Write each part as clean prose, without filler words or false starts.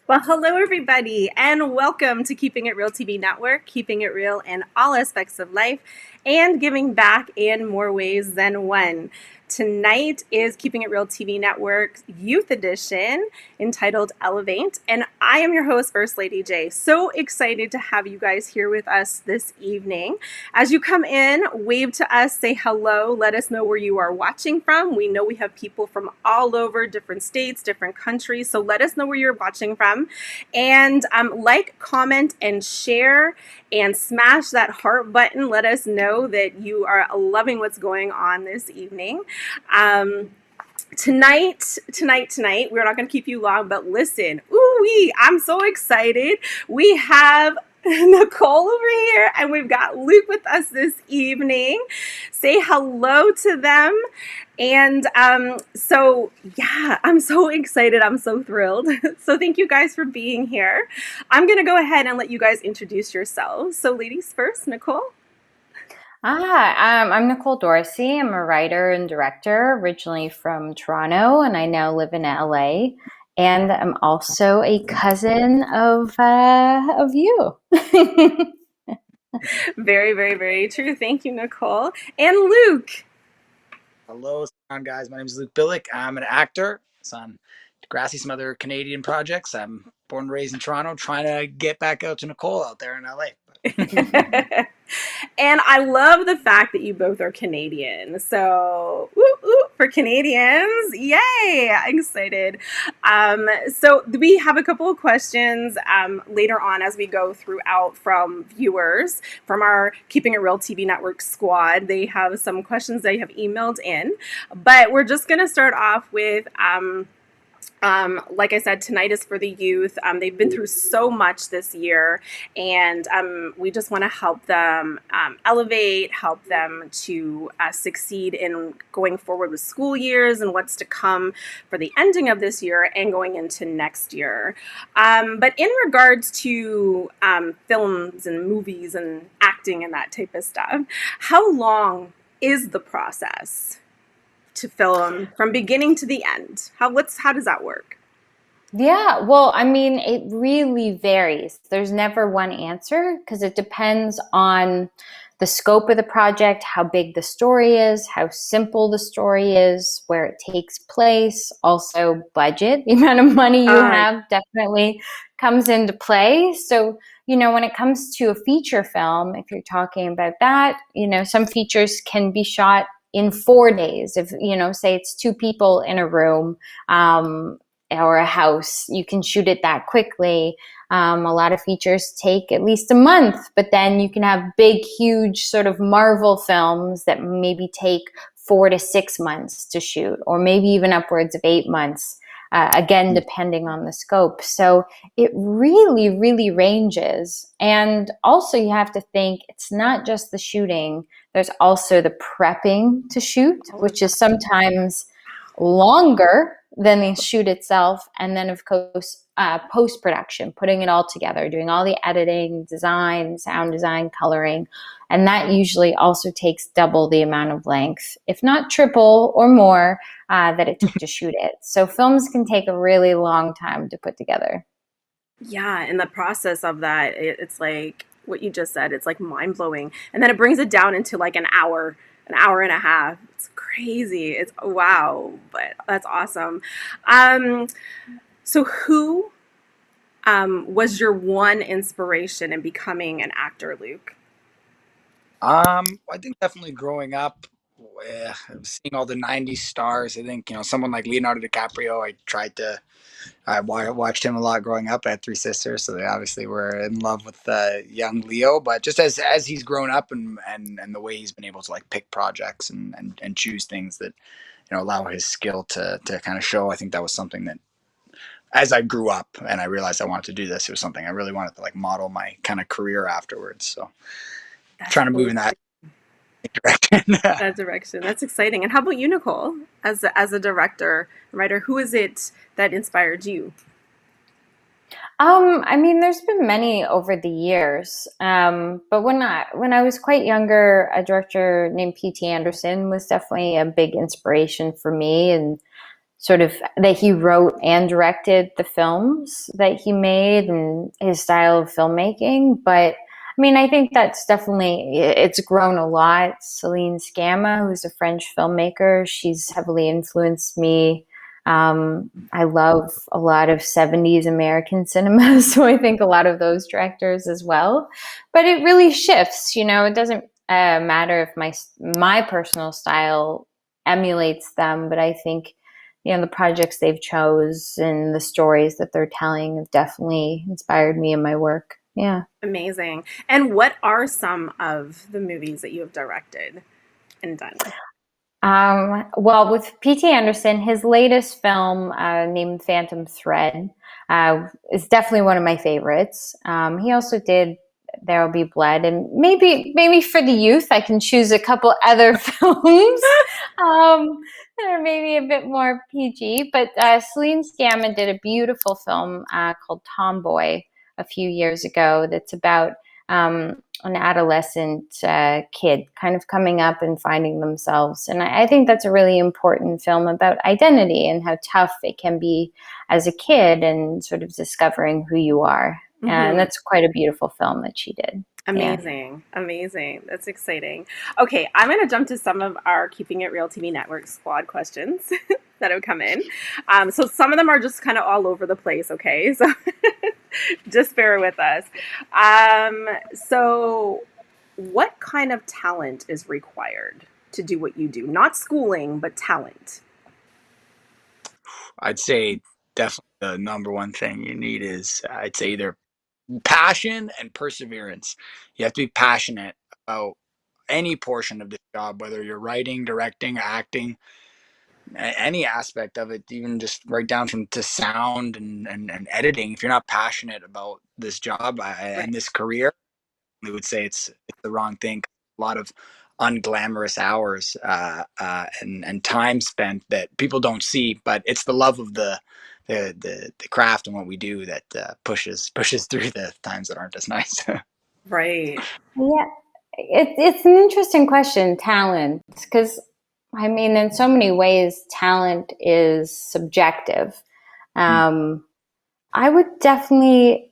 Well, hello, everybody, and welcome to Keeping It Real TV Network, keeping it real in all aspects of life and giving back in more ways than one. Tonight is Keeping It Real TV Network Youth Edition entitled Elevate, and I am your host, First Lady J. So excited to have you guys here with us this evening. As you come in, wave to us, say hello, let us know where you are watching from. We know we have people from all over, different states, different countries, so let us know where you're watching from. And like, comment, and share, and smash that heart button. Let us know that you are loving what's going on this evening. Tonight, we're not going to keep you long, but listen, I'm so excited. We have Nicole over here, and we've got Luke with us this evening. Say hello to them. And I'm so excited. I'm so thrilled. So thank you guys for being here. I'm going to go ahead and let you guys introduce yourselves. So ladies first, Nicole. I'm Nicole Dorsey. I'm a writer and director, originally from Toronto, and I now live in LA. And I'm also a cousin of you. Very, very, very true. Thank you, Nicole. And Luke. Hello, guys. My name is Luke Bilyk. I'm an actor. So I'm Degrassi, some other Canadian projects. I'm born and raised in Toronto, trying to get back out to Nicole out there in LA. And I love the fact that you both are Canadian. So, for Canadians, yay! I'm excited. So we have a couple of questions later on as we go throughout from viewers from our Keeping It Real TV Network squad. They have some questions they have emailed in, but we're just going to start off with like I said, tonight is for the youth. They've been through so much this year, and we just want to help them elevate, help them to succeed in going forward with school years and what's to come for the ending of this year and going into next year. But in regards to films and movies and acting and that type of stuff, how long is the process to film from beginning to the end? How does that work? Yeah, well, I mean, it really varies. There's never one answer because it depends on the scope of the project, how big the story is, how simple the story is, where it takes place, also budget, the amount of money you have definitely comes into play. So, when it comes to a feature film, if you're talking about that, some features can be shot in 4 days. If, say it's two people in a room, or a house, you can shoot it that quickly. A lot of features take at least a month, but then you can have big, huge sort of Marvel films that maybe take 4 to 6 months to shoot, or maybe even upwards of 8 months, again, depending on the scope. So it really, really ranges. And also you have to think it's not just the shooting, there's also the prepping to shoot, which is sometimes longer than the shoot itself. And then, of course, post-production, putting it all together, doing all the editing, design, sound design, coloring. And that usually also takes double the amount of length, if not triple or more, that it took to shoot it. So films can take a really long time to put together. Yeah, in the process of that, it's like what you just said, it's like mind-blowing. And then it brings it down into like an hour and a half. It's crazy. It's wow, but that's awesome. So who was your one inspiration in becoming an actor, Luke? I think definitely growing up, seeing all the '90s stars. I think someone like Leonardo DiCaprio. I watched him a lot growing up. I had three sisters, so they obviously were in love with young Leo. But just as he's grown up and the way he's been able to like pick projects and choose things that allow his skill to kind of show, I think that was something that as I grew up and I realized I wanted to do this, it was something I really wanted to like model my kind of career afterwards. So trying to move in that direction. That direction. That's exciting. And how about you, Nicole, as a director, writer? Who is it that inspired you? I mean, there's been many over the years, but when I was quite younger, a director named P.T. Anderson was definitely a big inspiration for me, and sort of that he wrote and directed the films that he made and his style of filmmaking. But I mean, I think that's definitely, it's grown a lot. Celine Sciamma, who's a French filmmaker, she's heavily influenced me. I love a lot of 70s American cinema, so I think a lot of those directors as well. But it really shifts, you know, it doesn't matter if my personal style emulates them, but I think, you know, the projects they've chose and the stories that they're telling have definitely inspired me in my work. Yeah. Amazing. And what are some of the movies that you have directed and done? Well, with P.T. Anderson, his latest film named Phantom Thread is definitely one of my favorites. He also did There Will Be Blood, and maybe for the youth, I can choose a couple other films that are maybe a bit more PG. But Celine Sciamma did a beautiful film called Tomboy a few years ago. That's about an adolescent kid kind of coming up and finding themselves. And I think that's a really important film about identity and how tough it can be as a kid and sort of discovering who you are. Mm-hmm. And that's quite a beautiful film that she did. Amazing. Yeah. Amazing. That's exciting. Okay, I'm going to jump to some of our Keeping It Real TV Network squad questions that have come in. So some of them are just kind of all over the place, okay? So just bear with us. So what kind of talent is required to do what you do? Not schooling, but talent. I'd say definitely the number one thing you need is, I'd say, either passion and perseverance. You have to be passionate about any portion of the job, whether you're writing, directing, acting, any aspect of it, even just right down from to sound and editing. If you're not passionate about this job and this career, I would say it's the wrong thing. A lot of unglamorous hours and time spent that people don't see, but it's the love of the craft and what we do that pushes through the times that aren't as nice. Right. Yeah. It's an interesting question, talent, because I mean, in so many ways, talent is subjective. I would definitely,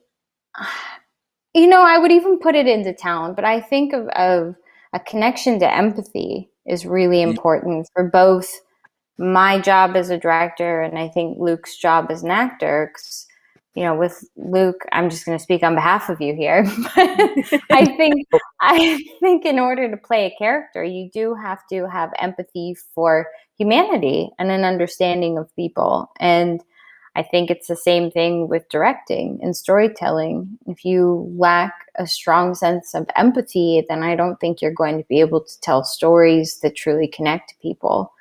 you know, I would even put it into talent, but I think of a connection to empathy is really important for both my job as a director and I think Luke's job as an actor. 'Cause, you know, with Luke, I'm just going to speak on behalf of you here. I think in order to play a character, you do have to have empathy for humanity and an understanding of people. And I think it's the same thing with directing and storytelling. If you lack a strong sense of empathy, then I don't think you're going to be able to tell stories that truly connect to people.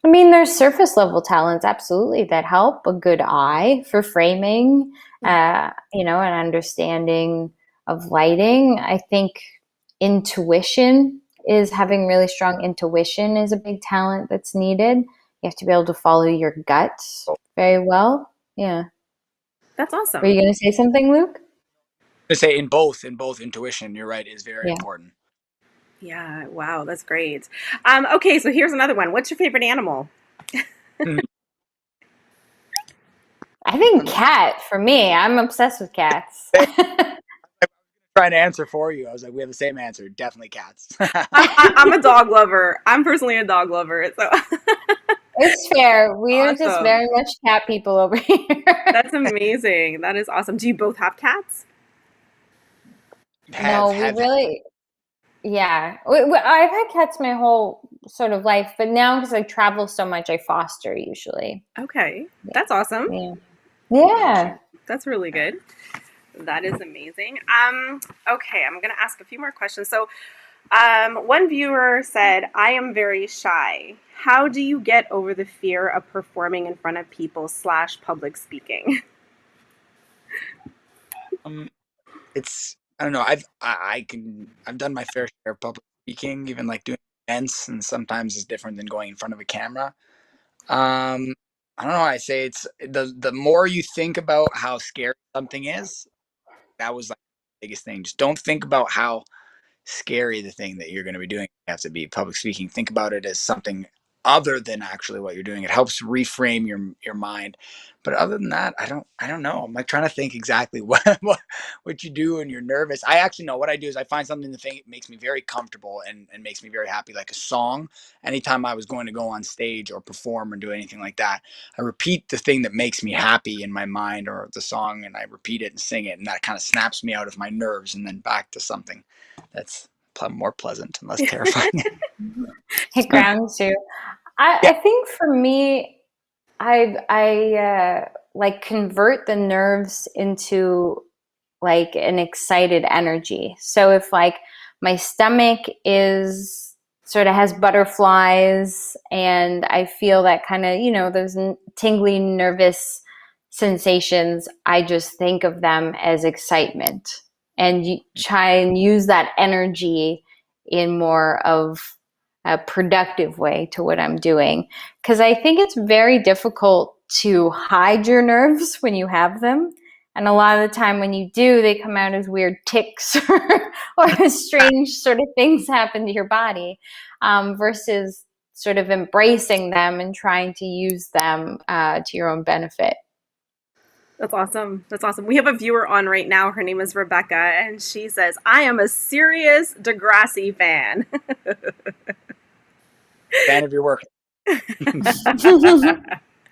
I mean, there's surface level talents, absolutely, that help. A good eye for framing, you know, an understanding of lighting. I think intuition is having really strong intuition is a big talent that's needed. You have to be able to follow your gut very well. Yeah. That's awesome. Were you going to say something, Luke? To say in both intuition, you're right, is very important. Yeah. Wow. That's great. Okay. So here's another one. What's your favorite animal? I think cat for me. I'm obsessed with cats. Trying to answer for you. I was like, we have the same answer. Definitely cats. I'm a dog lover. I'm personally a dog lover. So it's fair. We are awesome. just very much cat people over here. That's amazing. That is awesome. Do you both have cats? No, we really. Yeah, I've had cats my whole sort of life, but now because I travel so much, I foster usually. Okay, that's awesome. Yeah, that's really good. That is amazing. Okay, I'm gonna ask a few more questions. So, one viewer said, "I am very shy. How do you get over the fear of performing in front of people / public speaking?" It's, I don't know. I've done my fair share of public speaking, even like doing events, and sometimes it's different than going in front of a camera. I don't know. I say it's the more you think about how scary something is, that was like the biggest thing. Just don't think about how scary the thing that you're going to be doing have to be public speaking. Think about it as something other than actually what you're doing. It helps reframe your mind. But other than that, I don't know. I'm like trying to think exactly what you do when you're nervous. I actually know what I do is I find something that makes me very comfortable and makes me very happy, like a song. Anytime I was going to go on stage or perform or do anything like that, I repeat the thing that makes me happy in my mind or the song, and I repeat it and sing it, and that kind of snaps me out of my nerves and then back to something that's more pleasant and less terrifying. It grounds you. I Yeah. think for me, I like convert the nerves into like an excited energy. So if like my stomach is sort of has butterflies and I feel that kind of, those tingly nervous sensations, I just think of them as excitement and try and use that energy in more of a productive way to what I'm doing. Because I think it's very difficult to hide your nerves when you have them. And a lot of the time when you do, they come out as weird tics or strange sort of things happen to your body, versus sort of embracing them and trying to use them to your own benefit. That's awesome. That's awesome. We have a viewer on right now. Her name is Rebecca, and she says, I am a serious Degrassi fan. Fan of your work.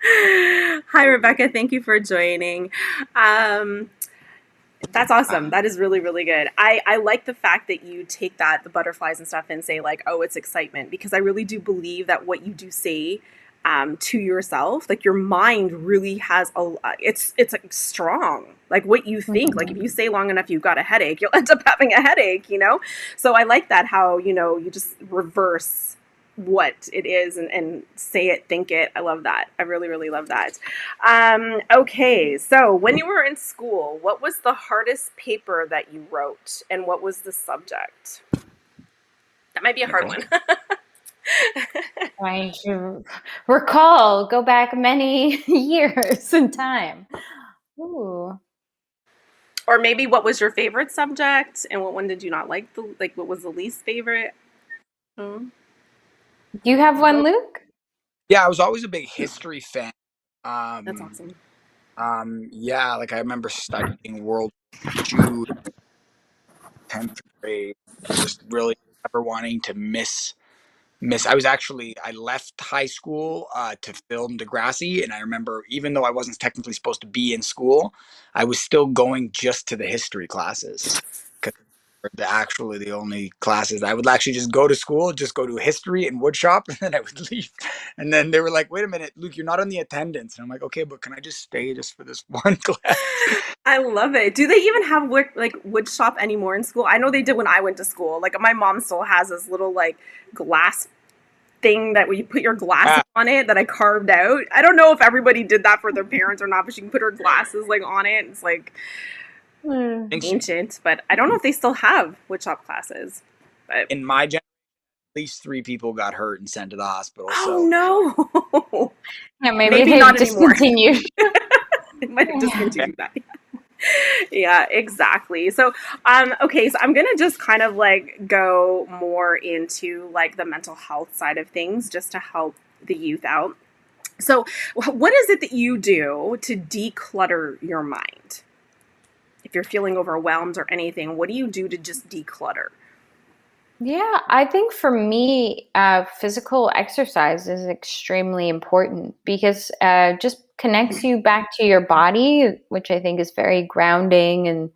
Hi, Rebecca. Thank you for joining. Um, that's awesome. That is really, really good. I like the fact that you take the butterflies and stuff and say like, oh, it's excitement, because I really do believe that what you do say to yourself, like your mind really has it's like strong. Like what you think, like if you say long enough, you've got a headache, you'll end up having a headache, you know? So I like that how, you just reverse what it is and say it, think it. I love that. I really, really love that. Okay, so when you were in school, what was the hardest paper that you wrote and what was the subject? That might be a hard Nicole? one. Trying to go back many years in time. Ooh. Or maybe what was your favorite subject and what one did you not like? What was the least favorite? Hmm. Do you have one, Luke? Yeah, I was always a big history fan. That's Um, awesome. yeah, like I remember studying World War II, 10th grade, and just really never wanting to miss. I left high school to film Degrassi, and I remember even though I wasn't technically supposed to be in school, I was still going just to the history classes because actually the only classes I would actually just go to school, just go to history and woodshop, and then I would leave. And then they were like, "Wait a minute, Luke, you're not on the attendance." And I'm like, "Okay, but can I just stay just for this one class?" I love it. Do they even have wood shop anymore in school? I know they did when I went to school. Like my mom still has this little like glass thing that you put your glasses Ah, on it that I carved out. I don't know if everybody did that for their parents or not, but she can put her glasses like on it. It's like I think so. ancient, but I don't know if they still have woodshop classes. But In my generation, at least 3 people got hurt and sent to the hospital. oh So no, Yeah, maybe maybe they've not anymore. discontinued. They might have yeah, discontinued that. Yeah, exactly. So, okay, so I'm gonna just kind of like go more into like the mental health side of things, just to help the youth out. So, what is it that you do to declutter your mind? If you're feeling overwhelmed or anything, what do you do to just declutter? Yeah, I think for me, physical exercise is extremely important because just connects you back to your body, which I think is very grounding and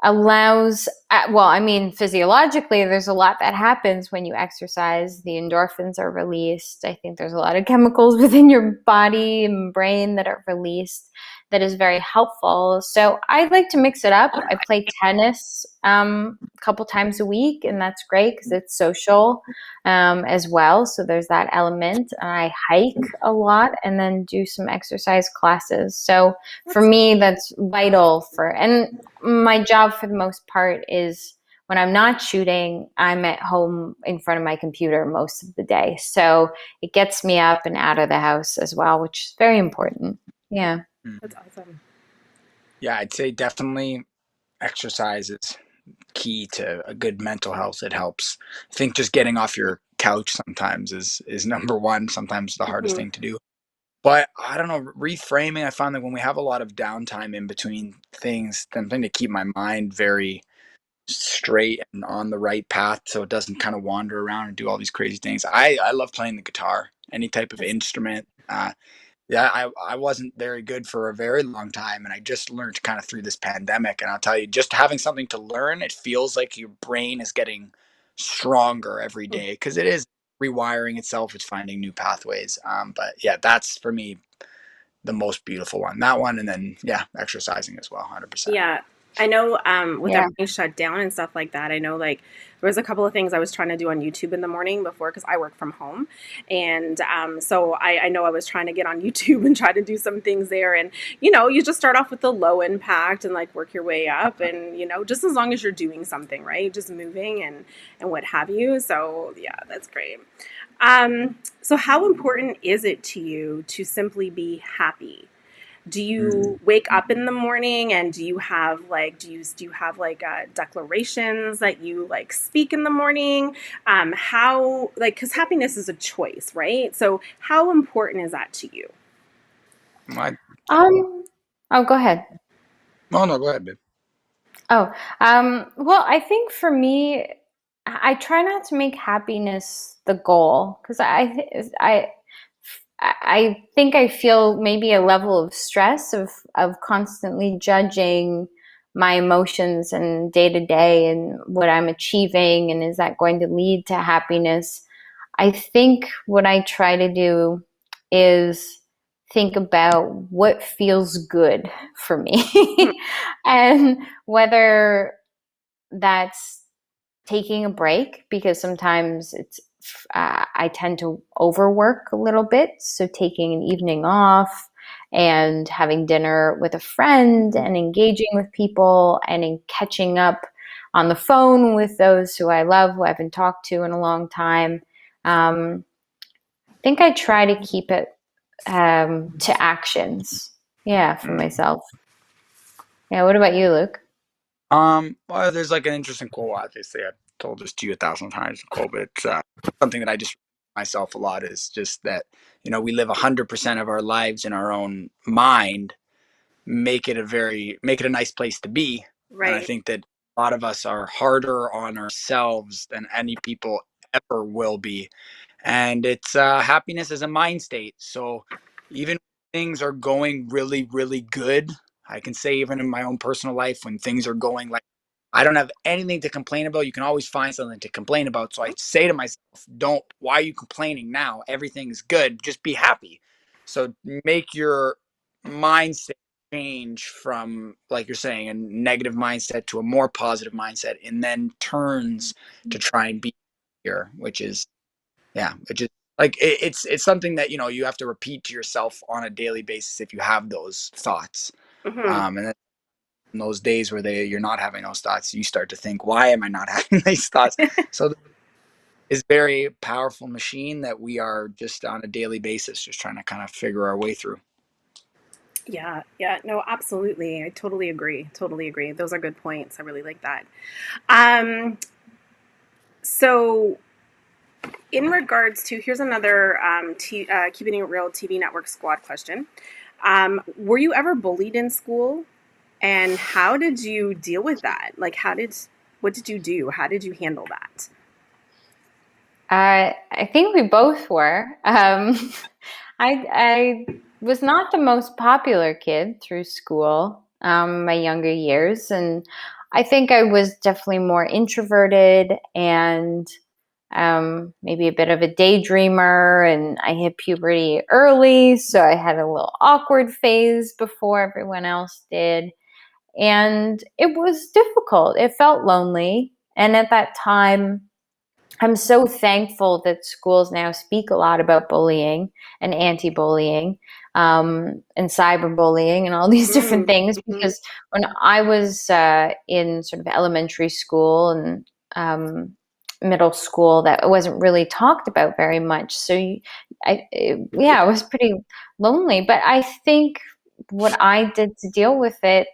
allows, well, I mean, physiologically, there's a lot that happens when you exercise. The endorphins are released. I think there's a lot of chemicals within your body and brain that are released that is very helpful. So I like to mix it up. I play tennis a couple times a week, and that's great because it's social as well. So there's that element. I hike a lot and then do some exercise classes. So for me, that's vital and my job for the most part is when I'm not shooting, I'm at home in front of my computer most of the day. So it gets me up and out of the house as well, which is very important. Yeah. That's awesome. yeah, I'd say definitely exercise is key to a good mental health. It helps. I think just getting off your couch sometimes is number one, sometimes the hardest Mm-hmm. thing to do. But I don't know, reframing, I found that when we have a lot of downtime in between things, then thing to keep my mind very straight and on the right path so it doesn't kind of wander around and do all these crazy things. I love playing the guitar, any type of instrument. Yeah, I wasn't very good for a very long time, and I just learned kind of through this pandemic. And I'll tell you, just having something to learn, it feels like your brain is getting stronger every day because it is rewiring itself. It's finding new pathways. But yeah, that's for me the most beautiful one. That one, and then yeah, exercising as well, 100%. Yeah. I know with Yeah. everything shut down and stuff like that, I know like there was a couple of things I was trying to do on YouTube in the morning before because I work from home. And so I know I was trying to get on YouTube and try to do some things there. And, you just start off with the low impact and like work your way up. And, just as long as you're doing something, right? Just moving and what have you. So, yeah, that's great. So, how important is it to you to simply be happy? Do you wake up in the morning and do you have like declarations that you like speak in the morning? How like because happiness is a choice, right? So how important is that to you? My, Oh, go ahead. oh no, go ahead, babe. Oh, well, I think for me, I try not to make happiness the goal because I think I feel maybe a level of stress of constantly judging my emotions and day to day and what I'm achieving and is that going to lead to happiness. I think what I try to do is think about what feels good for me Hmm. and whether that's taking a break because sometimes I tend to overwork a little bit. So taking an evening off and having dinner with a friend and engaging with people and in catching up on the phone with those who I love, who I haven't talked to in a long time. I think I try to keep it to actions. Yeah, for myself. Yeah. What about you, Luke? Well, there's like an interesting quote. Obviously, I've told this to you 1,000 times, Nicole, but it's something that I just myself a lot is just that we live 100% of our lives in our own mind. Make it a nice place to be, and I Right. think that a lot of us are harder on ourselves than any people ever will be, and it's happiness is a mind state. So even when things are going really, really good, I can say even in my own personal life when things are going like I don't have anything to complain about. You can always find something to complain about. So I say to myself, don't, why are you complaining now? Everything's good. Just be happy. So make your mindset change from, like you're saying, a negative mindset to a more positive mindset and then turns to try and be here, which is, yeah, which is like, it's something that, you have to repeat to yourself on a daily basis if you have those thoughts. Hmm. And then in those days where you're not having those thoughts, you start to think, why am I not having these thoughts? So it's a very powerful machine that we are just on a daily basis, just trying to kind of figure our way through. Yeah, yeah, no, absolutely. I totally agree. Totally agree. Those are good points. I really like that. Um, so in regards to, here's another Keeping It Real TV Network Squad question. Were you ever bullied in school? And how did you deal with that? Like, what did you do? How did you handle that? I think we both were. I was not the most popular kid through school, my younger years, and I think I was definitely more introverted and maybe a bit of a daydreamer. And I hit puberty early, so I had a little awkward phase before everyone else did, and it was difficult. It felt lonely, and at that time I'm so thankful that schools now speak a lot about bullying and anti-bullying and cyberbullying and all these different things. Mm-hmm. Because when I was in sort of elementary school and middle school, that wasn't really talked about very much. So, yeah, it was pretty lonely. But I think what I did to deal with it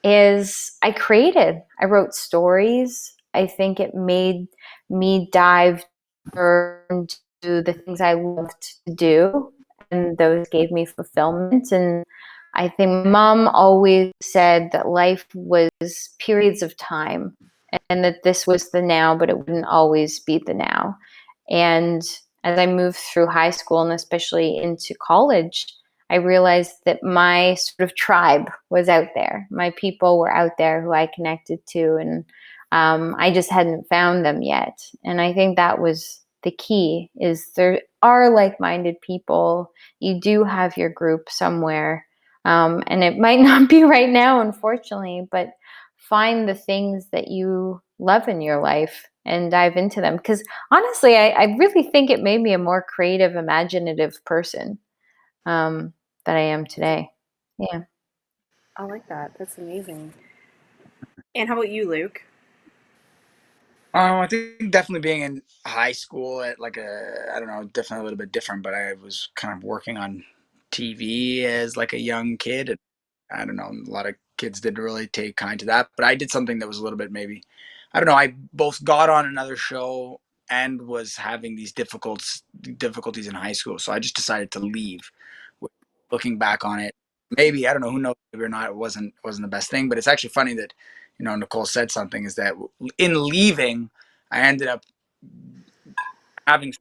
is I wrote stories. I think it made me dive to do the things I loved to do, and those gave me fulfillment. And I think mom always said that life was periods of time, and that this was the now, but it wouldn't always be the now. And as I moved through high school and especially into college, I realized that my sort of tribe was out there. My people were out there who I connected to, and I just hadn't found them yet. And I think that was the key: is there are like-minded people. You do have your group somewhere, and it might not be right now, unfortunately, but find the things that you love in your life and dive into them. Because honestly, I really think it made me a more creative, imaginative person that I am today. Yeah. I like that. That's amazing. And how about you, Luke? I think definitely being in high school at like I don't know, definitely a little bit different, but I was kind of working on TV as like a young kid. And I don't know, a lot of kids didn't really take kind to that, but I did something that was a little bit maybe, I don't know, I both got on another show and was having these difficulties in high school. So I just decided to leave. Looking back on it, maybe, I don't know, who knows, maybe or not, it wasn't the best thing, but it's actually funny that, Nicole said something is that in leaving, I ended up having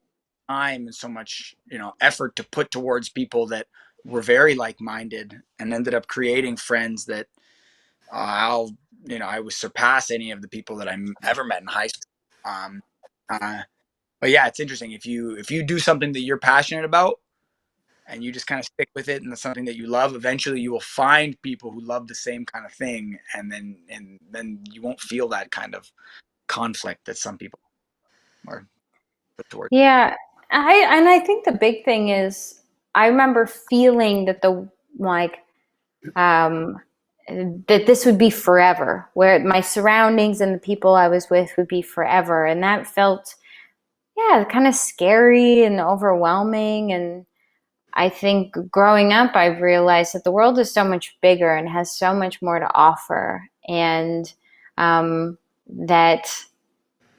time and so much, effort to put towards people that were very like-minded, and ended up creating friends that I would surpass any of the people that I ever met in high school. Um, uh, but yeah, it's interesting if you do something that you're passionate about and you just kind of stick with it and it's something that you love, eventually you will find people who love the same kind of thing, and then you won't feel that kind of conflict that some people are put towards. Yeah, I think the big thing is I remember feeling that the like um that this would be forever, where my surroundings and the people I was with would be forever, and that felt, yeah, kind of scary and overwhelming. And I think growing up, I've realized that the world is so much bigger and has so much more to offer, and that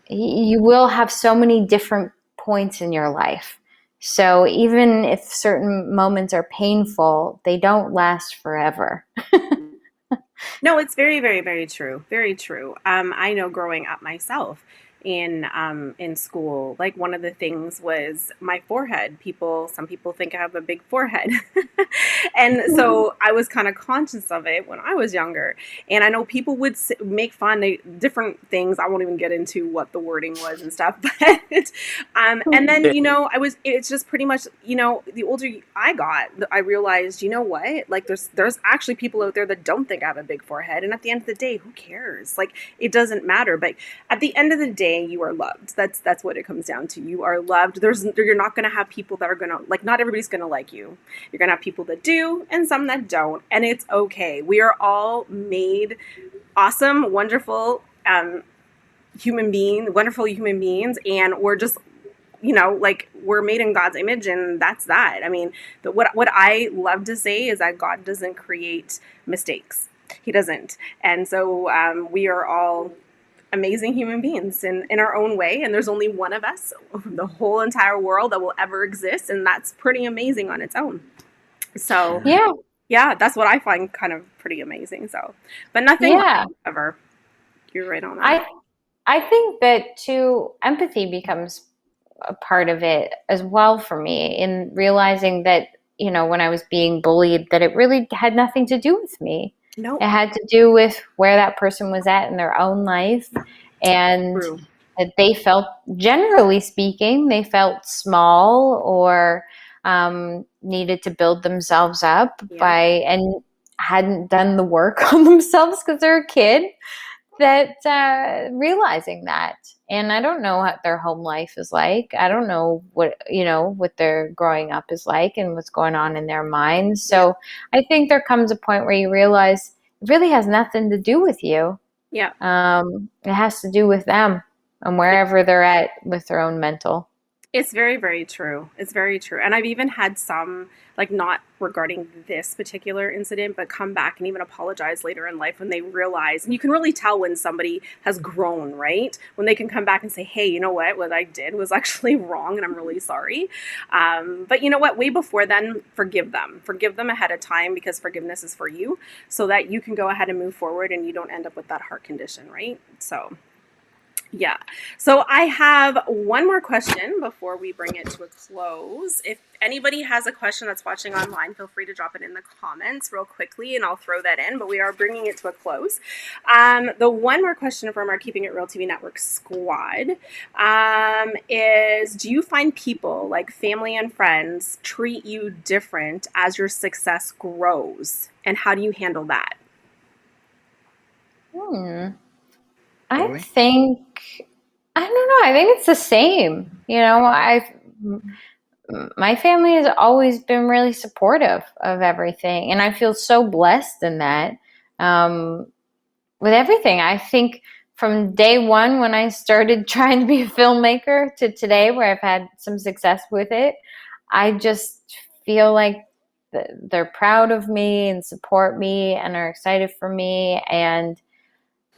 you will have so many different points in your life. So even if certain moments are painful, they don't last forever. No, it's very, very, very true. Very true. I know growing up myself in school, like one of the things was my forehead. Some people think I have a big forehead, and so I was kind of conscious of it when I was younger. And I know people would make fun of different things. I won't even get into what the wording was and stuff, but and then it's just pretty much the older I got, I realized what, like there's actually people out there that don't think I have a big forehead, and at the end of the day, who cares? Like it doesn't matter. But at the end of the day, you are loved. That's what it comes down to. You are loved. You're not going to have people that are going to like. Not everybody's going to like you. You're going to have people that do and some that don't, and it's okay. We are all made awesome, wonderful wonderful human beings, and we're just like we're made in God's image, and that's that. I mean, what I love to say is that God doesn't create mistakes. He doesn't. And so we are all amazing human beings in our own way, and there's only one of us, the whole entire world, that will ever exist, and that's pretty amazing on its own. So yeah, that's what I find kind of pretty amazing. So, but nothing ever. You're right on that. I think that too, empathy becomes a part of it as well for me, in realizing that, when I was being bullied, that it really had nothing to do with me. No. It had to do with where that person was at in their own life, and True. that they felt, generally speaking, they felt small, or needed to build themselves up and hadn't done the work on themselves because they're a kid. That realizing that, and I don't know what their home life is like. I don't know what their growing up is like and what's going on in their minds. So I think there comes a point where you realize it really has nothing to do with you. Yeah. It has to do with them and wherever they're at with their own mental. It's very, very true. It's very true. And I've even had some, like, not regarding this particular incident, but come back and even apologize later in life when they realize, and you can really tell when somebody has grown, right? When they can come back and say, hey, you know what I did was actually wrong and I'm really sorry. But you know what? Way before then, forgive them. Forgive them ahead of time, because forgiveness is for you, so that you can go ahead and move forward and you don't end up with that heart condition, right? So yeah. So I have one more question before we bring it to a close. If anybody has a question that's watching online, feel free to drop it in the comments real quickly and I'll throw that in, but we are bringing it to a close. The one more question from our Keeping It Real TV Network squad is, do you find people like family and friends treat you different as your success grows? And how do you handle that? I Really? think, I don't know. I think it's the same. My family has always been really supportive of everything, and I feel so blessed in that. With everything, I think from day one when I started trying to be a filmmaker to today, where I've had some success with it, I just feel like they're proud of me and support me and are excited for me. And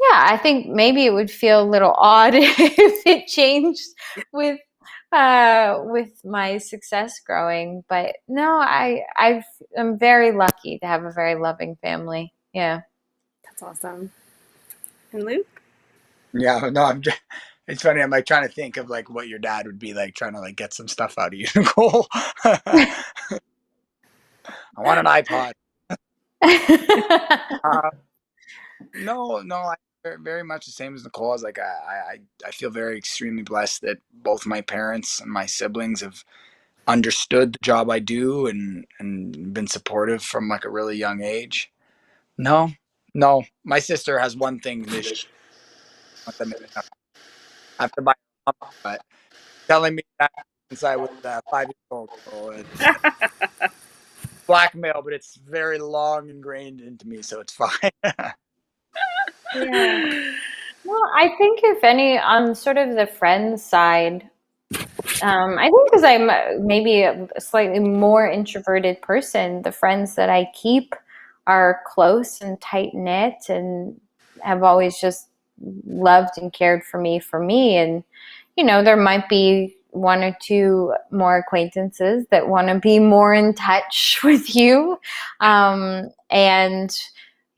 yeah, I think maybe it would feel a little odd if it changed with my success growing. But no, I'm very lucky to have a very loving family. Yeah. That's awesome. And Luke? Yeah, no, it's funny. I'm like trying to think of like what your dad would be like, trying to like get some stuff out of you, Nicole. I want an iPod. Uh, no, very much the same as Nicole. I was like, I feel very extremely blessed that both my parents and my siblings have understood the job I do and been supportive from like a really young age. No, no, my sister has one thing this year. I have to buy her, but telling me that since I was 5 years old. So it's blackmail, but it's very long ingrained into me, so it's fine. Yeah. Well, I think if any, on sort of the friends side, I think because I'm maybe a slightly more introverted person, the friends that I keep are close and tight knit and have always just loved and cared for me. And, there might be one or two more acquaintances that want to be more in touch with you. And,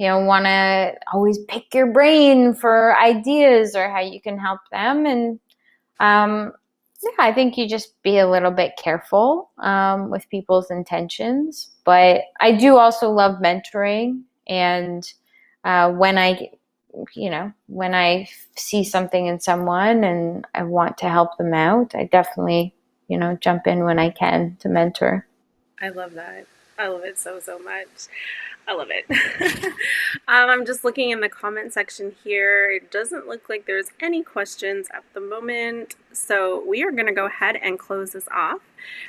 want to always pick your brain for ideas or how you can help them. And, yeah, I think you just be a little bit careful with people's intentions. But I do also love mentoring. And when when I see something in someone and I want to help them out, I definitely, jump in when I can to mentor. I love that. I love it so, so much. I love it. I'm just looking in the comment section here. It doesn't look like there's any questions at the moment. So we are going to go ahead and close this off.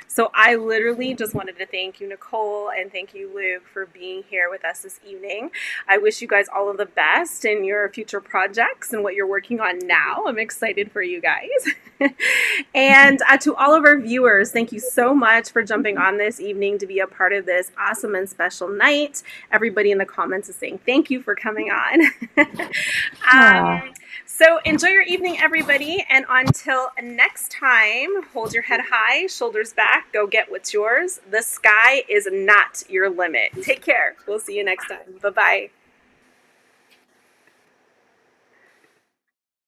So I literally just wanted to thank you, Nicole, and thank you, Luke, for being here with us this evening. I wish you guys all of the best in your future projects and what you're working on now. I'm excited for you guys. And to all of our viewers, thank you so much for jumping on this evening to be a part of this awesome and special night. Everybody in the comments is saying thank you for coming on. So enjoy your evening, everybody. And until next time, hold your head high, shoulders back, go get what's yours. The sky is not your limit. Take care. We'll see you next time. Bye-bye.